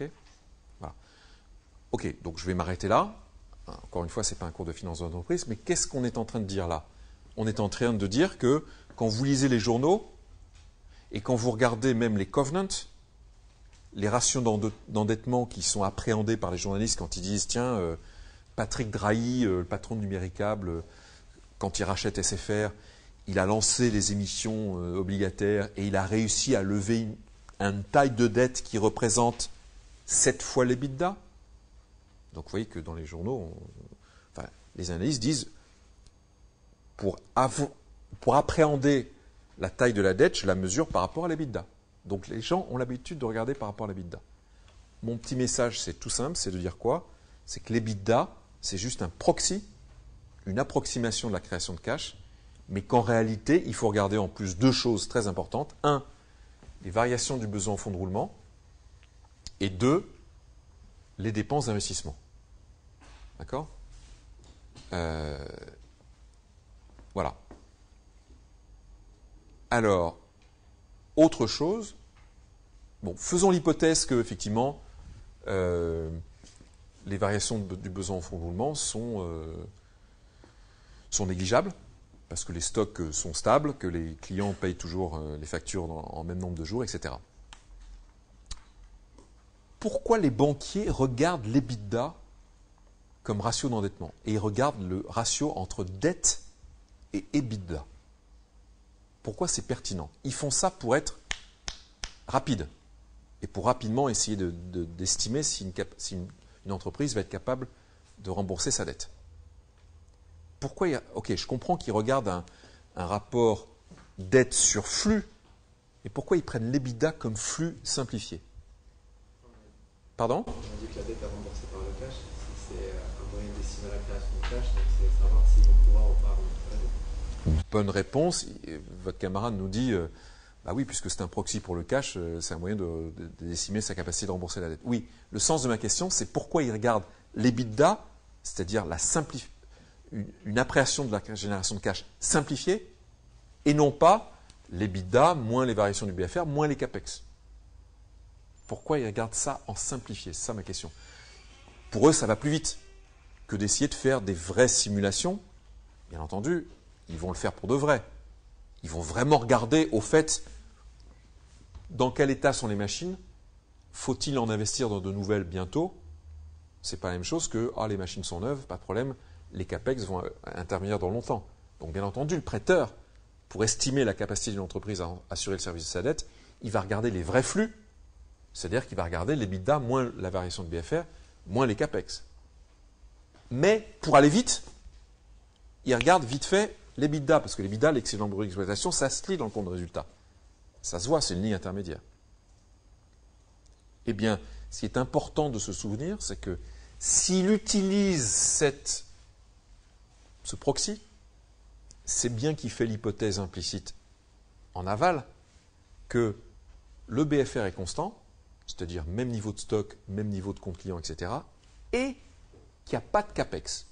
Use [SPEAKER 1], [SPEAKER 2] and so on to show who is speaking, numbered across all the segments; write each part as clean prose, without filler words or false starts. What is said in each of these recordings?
[SPEAKER 1] OK? Voilà. OK, donc je vais m'arrêter là. Encore une fois, ce n'est pas un cours de finance d'entreprise, mais qu'est-ce qu'on est en train de dire là? On est en train de dire que quand vous lisez les journaux et quand vous regardez même les covenants, les ratios d'endettement qui sont appréhendés par les journalistes quand ils disent tiens, Patrick Drahi, le patron de Numéricable, quand il rachète SFR, il a lancé les émissions obligataires et il a réussi à lever une taille de dette qui représente 7 fois l'EBITDA. Donc vous voyez que dans les journaux, les analystes disent pour appréhender la taille de la dette, je la mesure par rapport à l'EBITDA. Donc les gens ont l'habitude de regarder par rapport à l'EBITDA. Mon petit message, c'est tout simple, c'est de dire quoi? C'est que l'EBITDA, c'est juste un proxy, une approximation de la création de cash, mais qu'en réalité, il faut regarder en plus deux choses très importantes. Un, les variations du besoin en fonds de roulement, et deux, les dépenses d'investissement. D'accord? Voilà. Alors, autre chose, bon, faisons l'hypothèse que, effectivement, les variations du besoin en fonds de roulement sont négligeables, parce que les stocks sont stables, que les clients payent toujours les factures en même nombre de jours, etc. Pourquoi les banquiers regardent l'EBITDA comme ratio d'endettement et ils regardent le ratio entre dette et EBITDA? Pourquoi c'est pertinent? Ils font ça pour être rapide et pour rapidement essayer d'estimer si une entreprise va être capable de rembourser sa dette. Pourquoi ok, je comprends qu'ils regardent un rapport dette sur flux, mais pourquoi ils prennent l'EBITDA comme flux simplifié? Pardon?
[SPEAKER 2] On dit que la dette est remboursée par le cash. Si c'est un moyen d'estimer la création de cash, donc c'est savoir s'ils vont pouvoir ou pas rembourser la dette.
[SPEAKER 1] Bonne réponse. Votre camarade nous dit bah oui, puisque c'est un proxy pour le cash, c'est un moyen d'estimer sa capacité de rembourser la dette. Oui, le sens de ma question, c'est pourquoi ils regardent l'EBITDA, c'est-à-dire une appréciation de la génération de cash simplifiée, et non pas l'EBITDA moins les variations du BFR moins les CAPEX. Pourquoi ils regardent ça en simplifié? C'est ça ma question. Pour eux, ça va plus vite que d'essayer de faire des vraies simulations. Bien entendu, ils vont le faire pour de vrai. Ils vont vraiment regarder au fait dans quel état sont les machines. Faut-il en investir dans de nouvelles bientôt? C'est pas la même chose que les machines sont neuves, pas de problème, les CAPEX vont intervenir dans longtemps. Donc bien entendu, le prêteur, pour estimer la capacité d'une entreprise à assurer le service de sa dette, il va regarder les vrais flux. C'est-à-dire qu'il va regarder l'EBITDA moins la variation de BFR, moins les CAPEX. Mais pour aller vite, il regarde vite fait l'EBITDA, parce que l'EBITDA, l'excédent brut d'exploitation, ça se lit dans le compte de résultat. Ça se voit, c'est une ligne intermédiaire. Eh bien, ce qui est important de se souvenir, c'est que s'il utilise ce proxy, c'est bien qu'il fait l'hypothèse implicite en aval que le BFR est constant, c'est-à-dire même niveau de stock, même niveau de compte client, etc., et qu'il n'y a pas de CAPEX.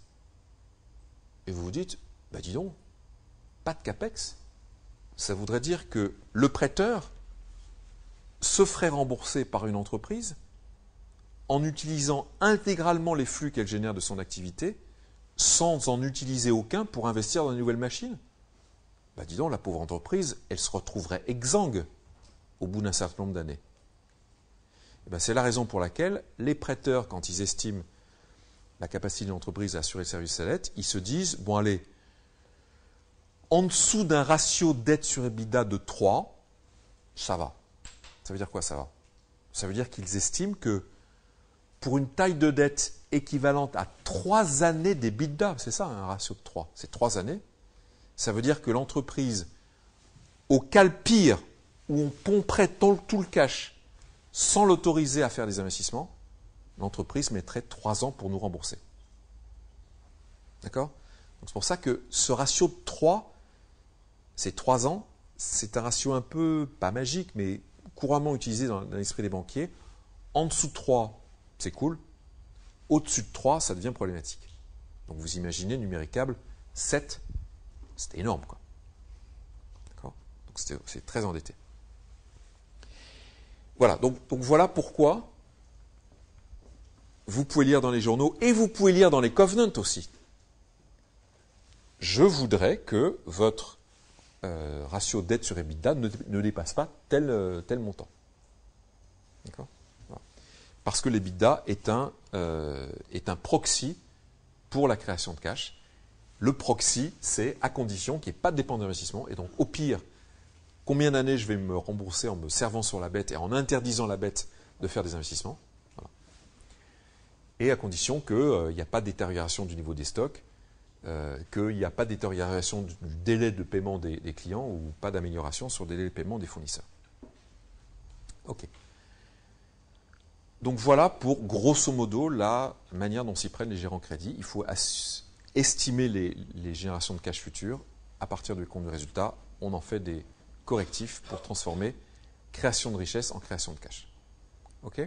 [SPEAKER 1] Et vous vous dites, bah dis donc, pas de CAPEX, ça voudrait dire que le prêteur se ferait rembourser par une entreprise en utilisant intégralement les flux qu'elle génère de son activité, sans en utiliser aucun pour investir dans une nouvelle machine. Bah dis donc, la pauvre entreprise, elle se retrouverait exsangue au bout d'un certain nombre d'années. C'est la raison pour laquelle les prêteurs, quand ils estiment la capacité d'une entreprise à assurer le service de sa dette, ils se disent, bon allez, en dessous d'un ratio dette sur EBITDA de 3, ça va. Ça veut dire quoi, ça va? Ça veut dire qu'ils estiment que pour une taille de dette équivalente à 3 années d'EBITDA, c'est ça un ratio de 3, c'est 3 années, ça veut dire que l'entreprise, au cas le pire, où on pomperait tout le cash sans l'autoriser à faire des investissements, l'entreprise mettrait 3 ans pour nous rembourser. D'accord? Donc c'est pour ça que ce ratio de 3, c'est 3 ans, c'est un ratio un peu, pas magique, mais couramment utilisé dans l'esprit des banquiers. En dessous de 3, c'est cool. Au-dessus de 3, ça devient problématique. Donc vous imaginez, Numéricable, 7, c'était énorme, quoi. D'accord? C'est très endetté. Voilà, donc voilà pourquoi vous pouvez lire dans les journaux et vous pouvez lire dans les covenants aussi. Je voudrais que votre ratio dette sur EBITDA ne dépasse pas tel montant. D'accord ? Voilà. Parce que l'EBITDA est un proxy pour la création de cash. Le proxy, c'est à condition qu'il n'y ait pas de dépenses d'investissement. Et donc, au pire, combien d'années je vais me rembourser en me servant sur la bête et en interdisant la bête de faire des investissements. Voilà. Et à condition qu'il n'y a pas de détérioration du niveau des stocks, qu'il n'y a pas de détérioration du délai de paiement des clients ou pas d'amélioration sur le délai de paiement des fournisseurs. OK. Donc voilà pour grosso modo la manière dont s'y prennent les gérants crédits. Il faut estimer les générations de cash futures. À partir du compte de résultat, on en fait des correctifs pour transformer création de richesse en création de cash. OK ?